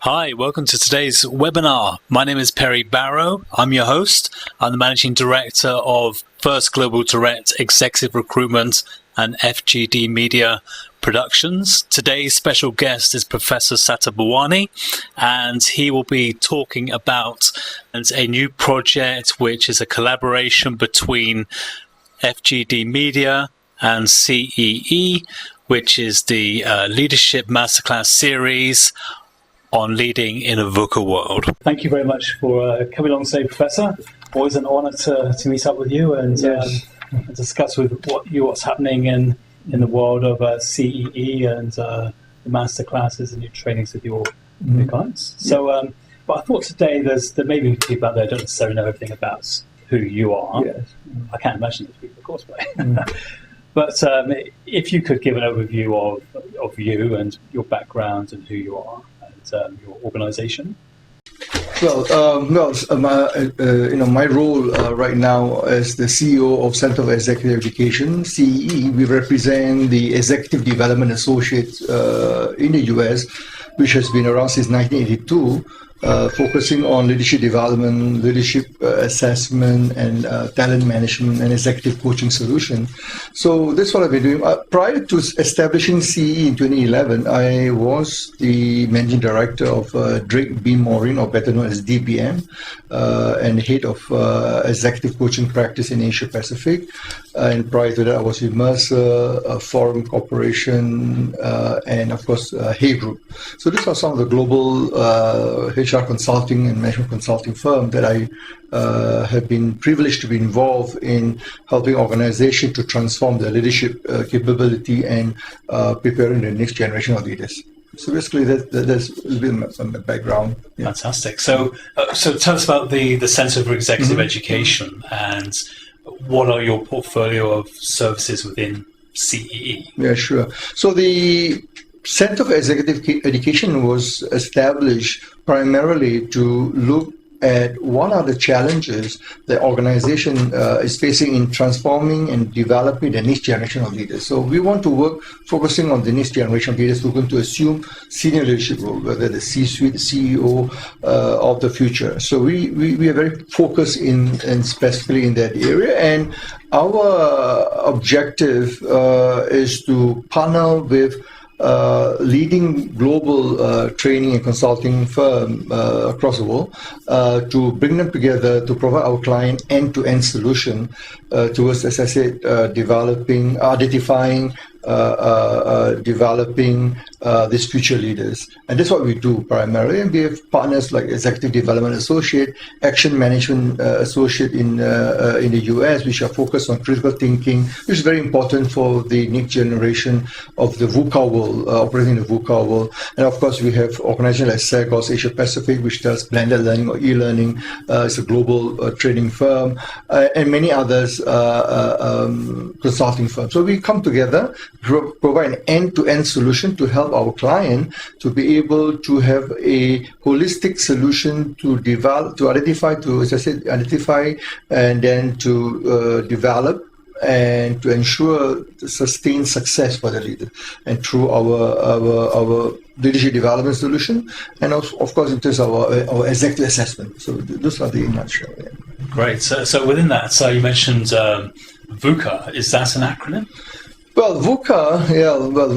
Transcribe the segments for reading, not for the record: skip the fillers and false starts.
Hi, welcome to today's webinar. My name is Perry Barrow. I'm your host. I'm the Managing Director of First Global Direct Executive Recruitment and FGD Media Productions. Today's special guest is Professor Satabhawani, and he will be talking about a new project which is a collaboration between FGD Media and CEE, which is the Leadership Masterclass series on leading in a VUCA world. Thank you very much for coming along today, Professor. Always an honour to meet up with you and discuss what's happening in the world of CEE and the masterclasses and your trainings with your clients. So, but I thought today there may be people out there who don't necessarily know everything about who you are. Yes. I can't imagine those people, of course, but if you could give an overview of you and your background and who you are. Your organisation? My role right now as the CEO of Center for Executive Education, CEE, we represent the Executive Development Associate in the US, which has been around since 1982, focusing on leadership development, leadership assessment, and talent management and executive coaching solution. So that's what I've been doing. Prior to establishing CE in 2011, I was the managing director of Drake Beam Maureen, or better known as DBM, and head of executive coaching practice in Asia Pacific. And prior to that, I was with Mercer, Forum Corporation, and of course, Hay Group. So these are some of the global HR consulting and management consulting firm that I have been privileged to be involved in helping organizations to transform their leadership capability and preparing the next generation of leaders. So basically, that's been my background. Yeah. Fantastic. So tell us about the Centre for Executive Education and what are your portfolio of services within CEE? Yeah, sure. So the Center for Executive Education was established primarily to look at what are the challenges the organization is facing in transforming and developing the next generation of leaders. So we want to work focusing on the next generation of leaders who are going to assume senior leadership role, whether the C-suite, the CEO of the future. So we are very focused in specifically in that area, and our objective is to partner with leading global training and consulting firm across the world to bring them together to provide our client end-to-end solution towards, as I said, identifying, developing these future leaders. And that's what we do primarily. And we have partners like Executive Development Associate, Action Management Associate in the US, which are focused on critical thinking, which is very important for the next generation of the VUCA world, operating in the VUCA world. And of course, we have organizations like Sandbox Asia Pacific, which does blended learning or e-learning. It's a global training firm, and many others consulting firms. So we come together, provide an end-to-end solution to help our client to be able to have a holistic solution to develop, to identify, and then to develop and to ensure sustained success for the leader. And through our leadership development solution, and of course in terms of our executive assessment. So those are the in a nutshell. Yeah. Great. So within that, so you mentioned VUCA. Is that an acronym? Well, VUCA,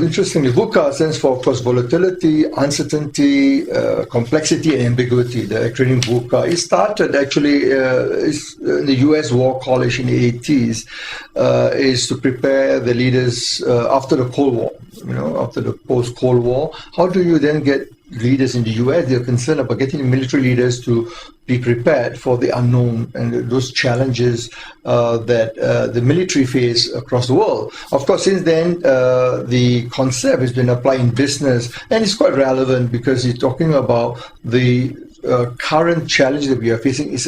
interestingly, VUCA stands for, of course, volatility, uncertainty, complexity, and ambiguity, the acronym VUCA. It started actually in the US War College in the 80s, is to prepare the leaders after the Cold War, after the post-Cold War. How do you then get leaders in the US? They're concerned about getting the military leaders to be prepared for the unknown and those challenges that the military face across the world. Of course, since then, the concept has been applied in business, and it's quite relevant because it's talking about the current challenge that we are facing is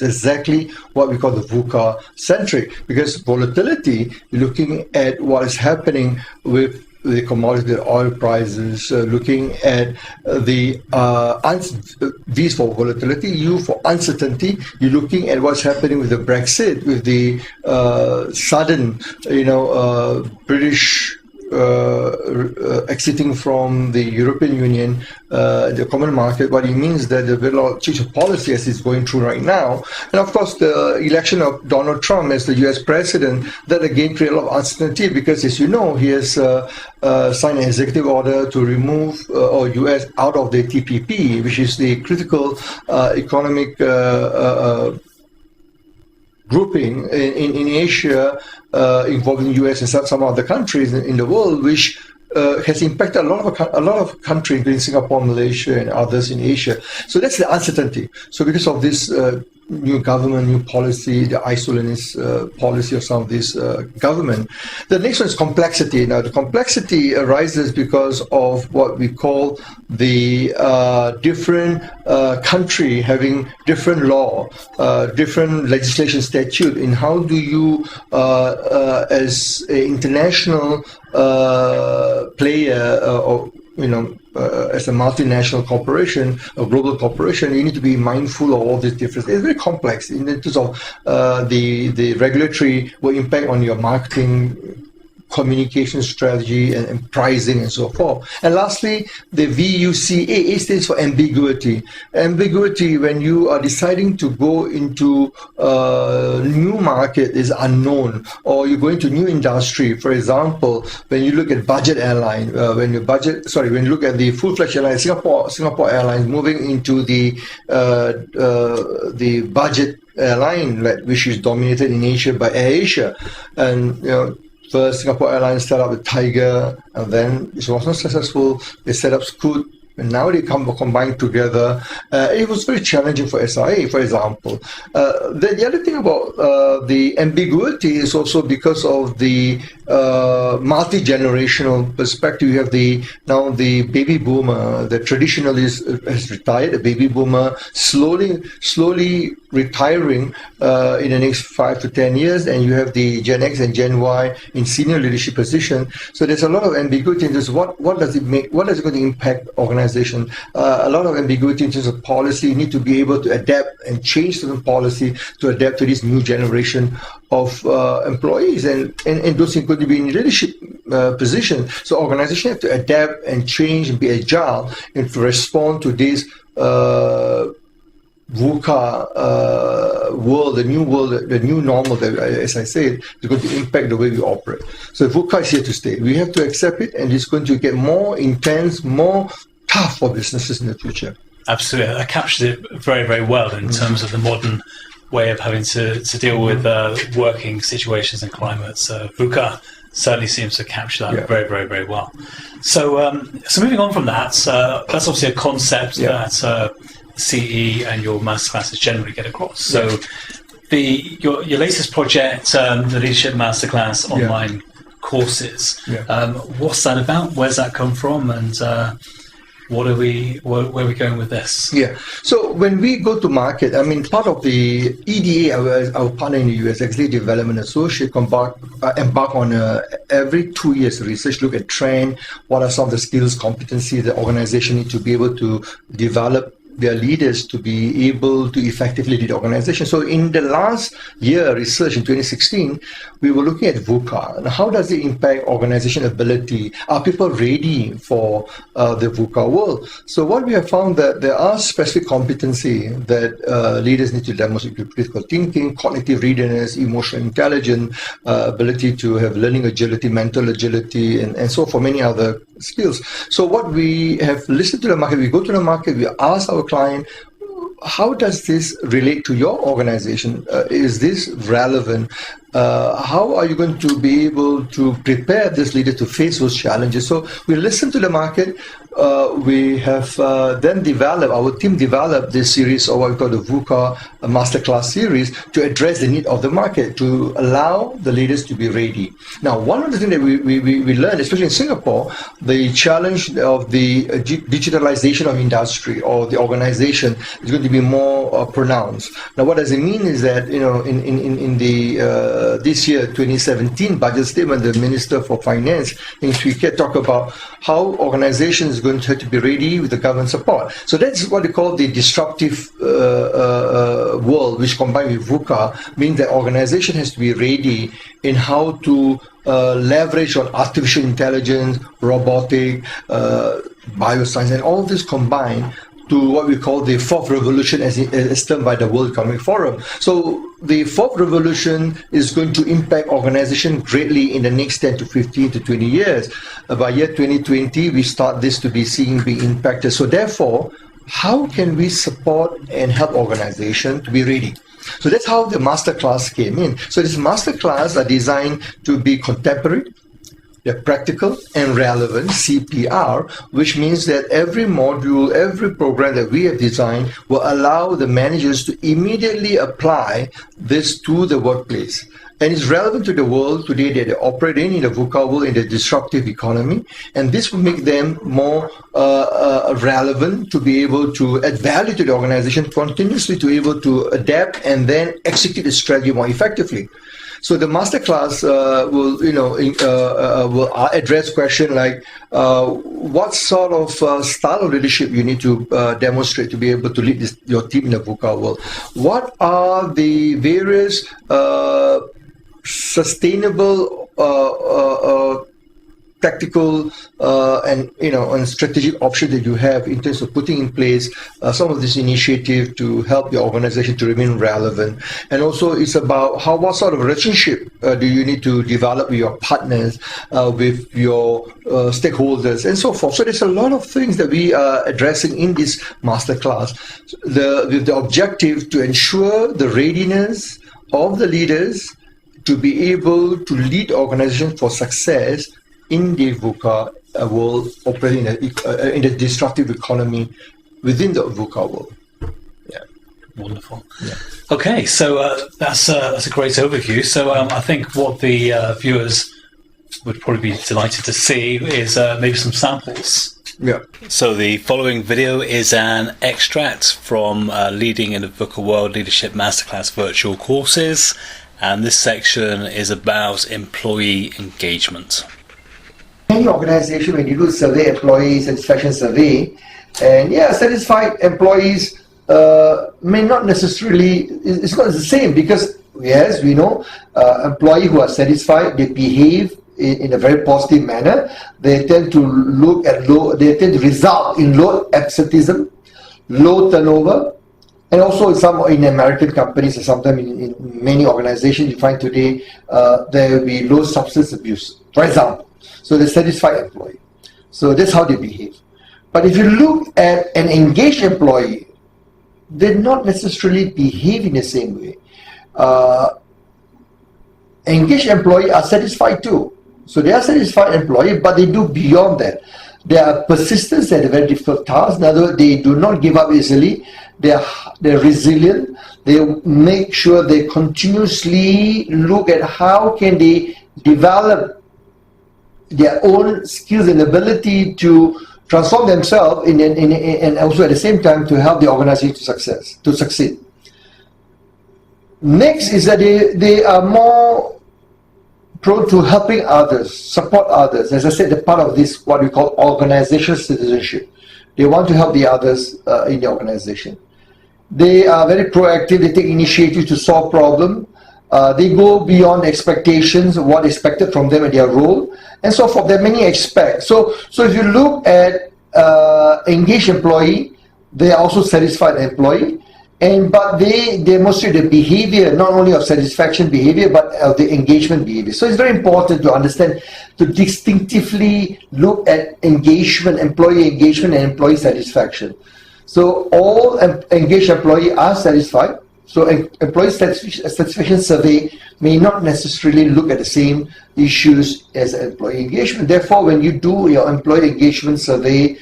exactly what we call the VUCA centric, because volatility, looking at what is happening with the commodity, the oil prices, looking at the V's for volatility, U for uncertainty. You're looking at what's happening with the Brexit, with the sudden, British exiting from the European Union, the common market, what it means is that there's a lot of change of policy as it's going through right now. And of course, the election of Donald Trump as the US president, that again creates a lot of uncertainty because, as you know, he has signed an executive order to remove US out of the TPP, which is the critical economic grouping in Asia involving the US and some other countries in the world, which has impacted a lot of countries, including Singapore, Malaysia, and others in Asia. So that's the uncertainty. So because of this new government, new policy, the isolationist policy of some of this government. The next one is complexity. Now, the complexity arises because of what we call the different country having different law, different legislation statute in how do you, as an international player, or as a multinational corporation, a global corporation, you need to be mindful of all these differences. It's very complex in terms of the regulatory will impact on your marketing, communication strategy, and pricing, and so forth. And lastly, the VUCA, it stands for ambiguity. Ambiguity, when you are deciding to go into a new market, is unknown, or you go into new industry. For example, when you look at budget airline, when you look at the full-fledged airline, Singapore Airlines moving into the budget airline, which is dominated in Asia by AirAsia, and first, Singapore Airlines set up the Tiger, and then it was not successful. They set up Scoot, and now they combined together. It was very challenging for SIA, for example. The other thing about the ambiguity is also because of the multi-generational perspective. You have now the baby boomer, the traditionalist has retired, the baby boomer slowly retiring in the next 5 to 10 years, and you have the Gen X and Gen Y in senior leadership position. So there's a lot of ambiguity in this. What does it make? What is it going to impact organization? A lot of ambiguity in terms of policy. You need to be able to adapt and change certain policy to adapt to this new generation of employees, and those include to be in leadership position. So organizations have to adapt and change and be agile and to respond to this VUCA world, the new normal that, as I said, is going to impact the way we operate. So VUCA is here to stay. We have to accept it, and it's going to get more intense, more tough for businesses in the future. Absolutely. That captures it very, very well in terms of the modern way of having to deal with working situations and climates. VUCA certainly seems to capture that very, very, very well. So moving on from that, that's obviously a concept that CE and your masterclasses generally get across. So your latest project, the Leadership Masterclass online courses, what's that about? Where's that come from? And where are we going with this? Yeah. So when we go to market, I mean, part of the EDA, our partner in the US, Executive Development Associate, embark on every 2 years research look at trend. What are some of the skills, competencies the organization need to be able to develop their leaders to be able to effectively lead the organization. So in the last year research in 2016, we were looking at VUCA and how does it impact organization ability? Are people ready for the VUCA world? So what we have found that there are specific competency that leaders need to demonstrate: critical thinking, cognitive readiness, emotional intelligence, ability to have learning agility, mental agility, and so for many other skills. So what we have listened to the market, we go to the market, we ask our client, how does this relate to your organization? Is this relevant? How are you going to be able to prepare this leader to face those challenges? So we listen to the market. We have then our team developed this series, or what we call the VUCA Masterclass series, to address the need of the market, to allow the leaders to be ready. Now, one of the things that we learned, especially in Singapore, the challenge of the digitalization of industry or the organization is going to be more pronounced. Now, what does it mean is that, in the this year, 2017 budget statement, the Minister for Finance in Sweden talk about how organizations are going to have to be ready with the government support. So that's what they call the disruptive world, which combined with VUCA means that organization has to be ready in how to leverage on artificial intelligence, robotic, bioscience, and all this combined to what we call the fourth revolution as termed by the World Economic Forum. So the fourth revolution is going to impact organization greatly in the next 10 to 15 to 20 years. By year 2020, we start this to be seen being impacted. So therefore, how can we support and help organization to be ready? So that's how the masterclass came in. So these masterclass are designed to be contemporary, they're practical and relevant, CPR, which means that every module, every program that we have designed will allow the managers to immediately apply this to the workplace. And it's relevant to the world today that they operate in the VUCA world, in the disruptive economy. And this will make them more relevant to be able to add value to the organization, continuously to be able to adapt and then execute the strategy more effectively. So the masterclass will address questions like what sort of style of leadership you need to demonstrate to be able to lead your team in the VUCA world. What are the various sustainable tactical and strategic options that you have in terms of putting in place some of this initiative to help your organization to remain relevant. And also it's about what sort of relationship do you need to develop with your partners, with your stakeholders and so forth. So there's a lot of things that we are addressing in this masterclass with the objective to ensure the readiness of the leaders to be able to lead organizations for success in the VUCA world, operating in the disruptive economy within the VUCA world. Yeah. Wonderful. Yeah. Okay, so that's a great overview. So I think what the viewers would probably be delighted to see is maybe some samples. Yeah. So the following video is an extract from Leading in the VUCA World Leadership Masterclass virtual courses, and this section is about employee engagement. Any organization, when you do survey, employee satisfaction survey, and satisfied employees may not necessarily, it's not the same, because yes, we know employees who are satisfied, they behave in a very positive manner. They tend to they tend to result in low absenteeism, low turnover, and also in American companies, or sometimes in many organizations you find today, there will be low substance abuse, for example. So the satisfied employee. So that's how they behave. But if you look at an engaged employee, they not necessarily behave in the same way. Engaged employees are satisfied too. So they are satisfied employees, but they do beyond that. They are persistent at a very difficult task. In other words, they do not give up easily. They're resilient. They make sure they continuously look at how can they develop their own skills and ability to transform themselves and also at the same time to help the organization to succeed. Next is that they are more prone to helping others, support others. As I said, the part of this, what we call organizational citizenship. They want to help the others in the organization. They are very proactive. They take initiative to solve problems. They go beyond expectations, what is expected from them in their role, and so forth. There are many aspects. So if you look at engaged employee, they are also satisfied employee, but they demonstrate the behavior, not only of satisfaction behavior, but of the engagement behavior. So it's very important to understand, to distinctively look at engagement, employee engagement and employee satisfaction. So all engaged employees are satisfied. So employee satisfaction survey may not necessarily look at the same issues as employee engagement. Therefore, when you do your employee engagement survey,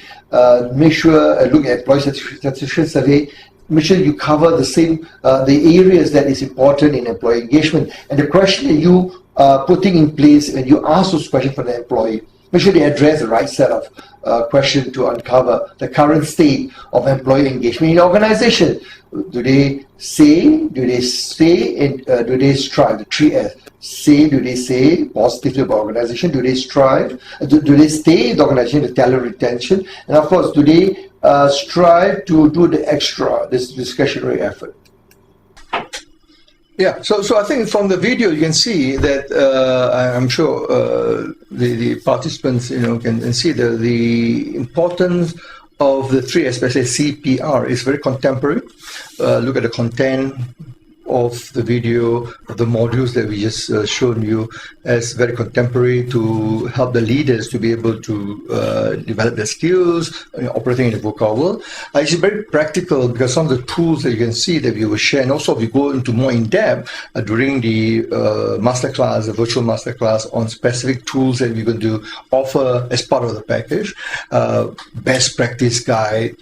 make sure look at employee satisfaction survey. Make sure you cover the same the areas that is important in employee engagement. And the question that you are putting in place when you ask those questions for the employee, Make sure they address the right set of questions to uncover the current state of employee engagement in the organization. Do they say, do they stay, and do they strive? The 3S. Say, do they say positively about organization? Do they strive? Do they stay in the organization, the talent retention? And of course, do they strive to do the extra, this discretionary effort? Yeah, so I think from the video you can see that I'm sure the participants can see the importance of the three, especially CPR, is very contemporary. Look at the content of the video, of the modules that we just shown you, as very contemporary to help the leaders to be able to develop their skills operating in the VUCA world. It's very practical because some of the tools that you can see that we will share, and also we go into more in depth during the masterclass, the virtual masterclass, on specific tools that we're going to offer as part of the package, best practice guide,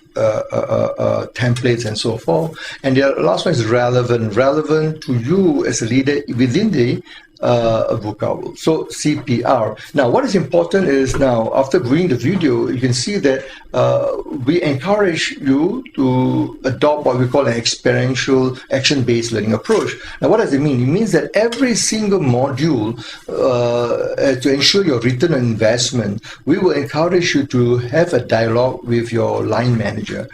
templates and so forth. And the last one is relevant to you as a leader within the VUCA world. So CPR. Now, what is important is now, after viewing the video, you can see that we encourage you to adopt what we call an experiential action-based learning approach. Now, what does it mean? It means that every single module, to ensure your return on investment, we will encourage you to have a dialogue with your line manager.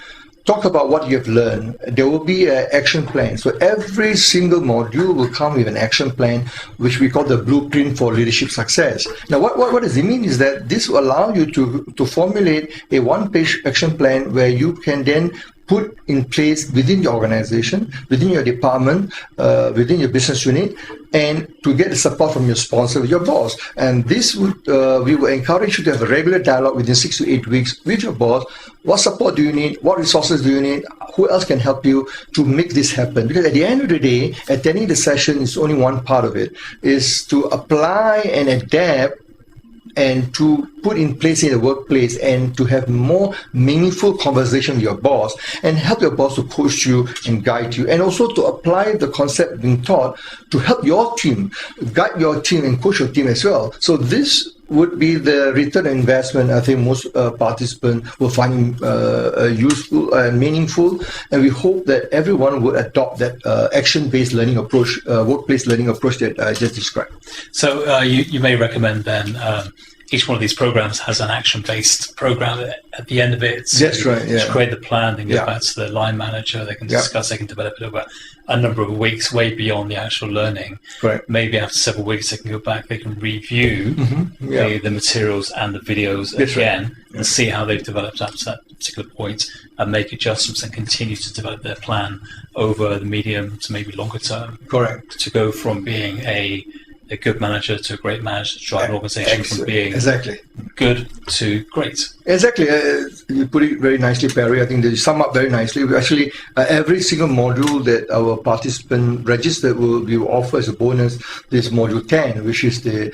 Talk about what you have learned. There will be an action plan. So every single module will come with an action plan, which we call the blueprint for leadership success. Now, what does it mean is that this will allow you to formulate a one-page action plan where you can then put in place within your organization, within your department, within your business unit, and to get the support from your sponsor, your boss. And this would, we will encourage you to have a regular dialogue within 6 to 8 weeks with your boss. What support do you need? What resources do you need? Who else can help you to make this happen? Because at the end of the day, attending the session is only one part of it, is to apply and adapt and to put in place in the workplace and to have more meaningful conversation with your boss and help your boss to coach you and guide you, and also to apply the concept being taught to help your team, guide your team and coach your team as well. So this would be the return on investment I think most participants will find useful and meaningful, and we hope that everyone would adopt that action-based learning approach, workplace learning approach that I just described. So you may recommend then each one of these programs has an action-based program at the end of it. That's right, yeah. To create the plan, then go back to the line manager, they can discuss, they can develop it over a number of weeks, way beyond the actual learning. Right. Maybe after several weeks, they can go back, they can review the materials and the videos again and see how they've developed up to that particular point and make adjustments and continue to develop their plan over the medium to maybe longer term. Correct. To go from being a good manager to a great manager, to drive an organization from being good to great. Exactly. You put it very nicely, Perry. I think they sum up very nicely. We actually, every single module that our participant registered we will offer as a bonus this module 10, which is the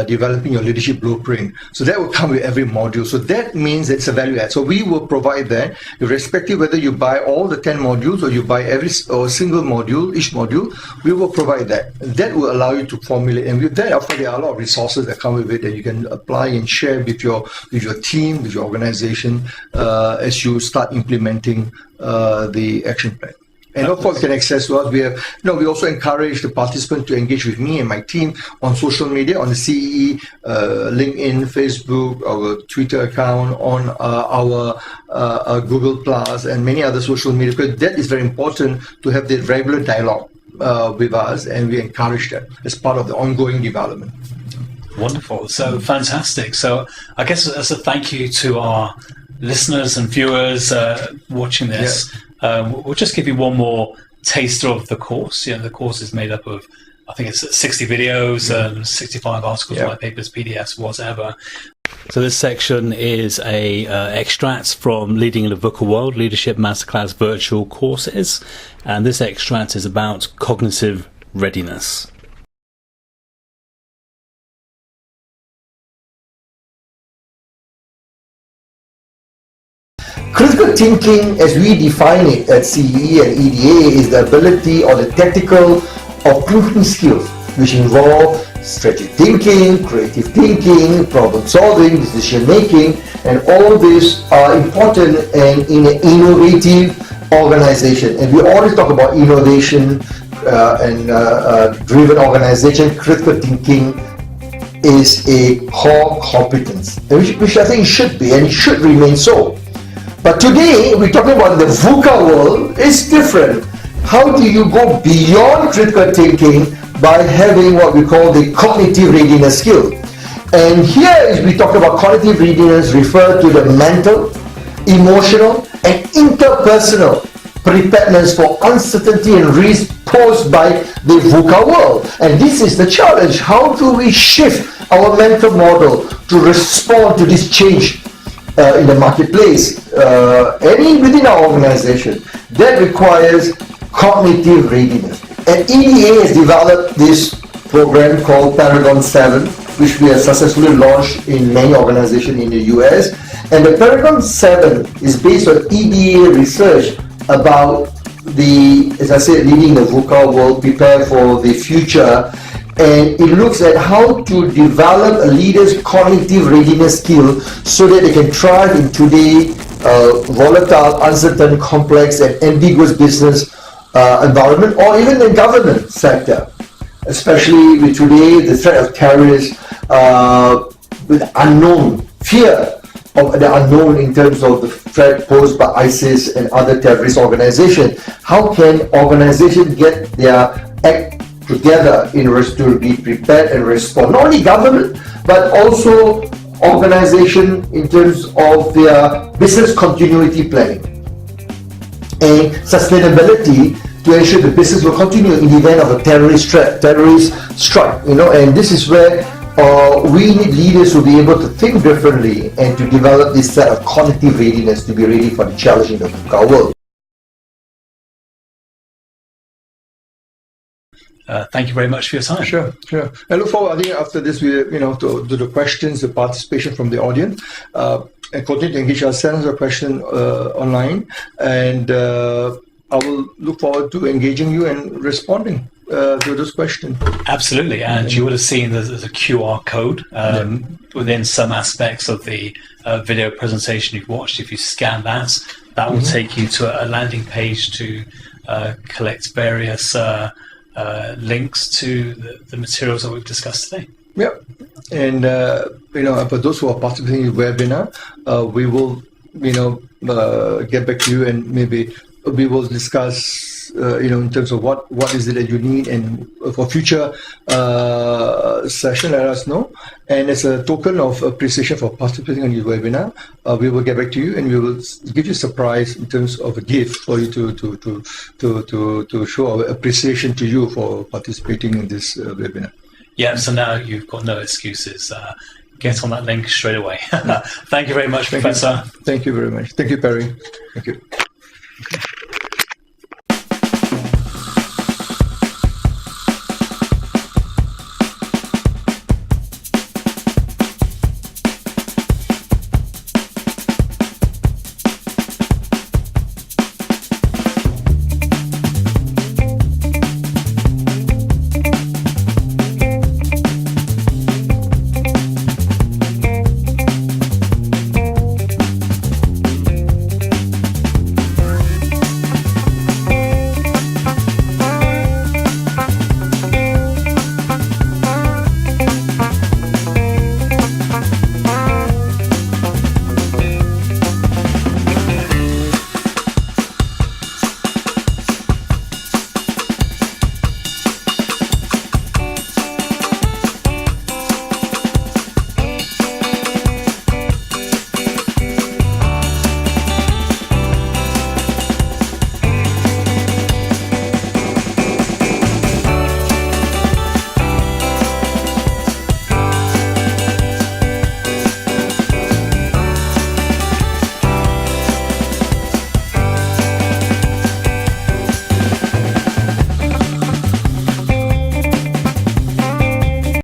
developing your leadership blueprint. So that will come with every module. So that means it's a value add. So we will provide that, irrespective whether you buy all the 10 modules or you buy every single module, each module, we will provide that. That will allow you to formulate. And with that, of course, there are a lot of resources that come with it that you can apply and share with your team, with your organization, as you start implementing the action plan. And of course, you can access to us. We also encourage the participant to engage with me and my team on social media, on the CEE, LinkedIn, Facebook, our Twitter account, on our Google Plus, and many other social media, because that is very important to have the regular dialogue with us, and we encourage that as part of the ongoing development. Wonderful. So fantastic. So I guess as a thank you to our listeners and viewers watching this, we'll just give you one more taster of the course. The course is made up of, I think it's 60 videos, 65 articles, white papers, PDFs, whatever. So this section is a extracts from Leading in the VUCA World Leadership Masterclass virtual courses, and this extract is about cognitive readiness. Critical thinking, as we define it at CEE and EDA, is the ability or the tactical or proven skills which involve strategic thinking, creative thinking, problem solving, decision making, and all these are important and in an innovative organization. And we always talk about innovation and driven organization. Critical thinking is a core competence, which I think should be and it should remain so. But today we're talking about the VUCA world. It's different. How do you go beyond critical thinking by having what we call the cognitive readiness skill? And here is we talk about cognitive readiness refer to the mental, emotional, and interpersonal preparedness for uncertainty and risk posed by the VUCA world. And this is the challenge. How do we shift our mental model to respond to this change in the marketplace and within our organization? That requires cognitive readiness. And EDA has developed this program called Paragon 7, which we have successfully launched in many organizations in the US. And the Paragon 7 is based on EDA research about as I said, leading the VUCA world, prepare for the future. And it looks at how to develop a leader's cognitive readiness skill so that they can thrive in today's volatile, uncertain, complex, and ambiguous business environment, or even the government sector, especially with today the threat of terrorists, with unknown fear of the unknown in terms of the threat posed by ISIS and other terrorist organizations. How can organizations get their act together in order to be prepared and respond? Not only government, but also organization in terms of their business continuity planning and sustainability to ensure the business will continue in the event of a terrorist threat, terrorist strike. And this is where we need leaders who will be able to think differently and to develop this set of cognitive readiness to be ready for the challenge in the VUCA world. Thank you very much for your time. Sure. I look forward, I think, after this, to the questions, the participation from the audience, and continue to engage us. Send us a question online, and I will look forward to engaging you and responding to those questions. Absolutely, and you would have seen there's a QR code within some aspects of the video presentation you've watched. If you scan that, will take you to a landing page to collect various links to the materials that we've discussed today. Yeah, and for those who are participating in the webinar, we will get back to you, and maybe we will discuss in terms of what is it that you need, and for future session, let us know. And as a token of appreciation for participating in this webinar, we will get back to you, and we will give you a surprise in terms of a gift for you to show our appreciation to you for participating in this webinar. Yeah, so now you've got no excuses. Get on that link straight away. Thank you very much, Professor. Thank you very much. Thank you, Perry. Thank you. Okay.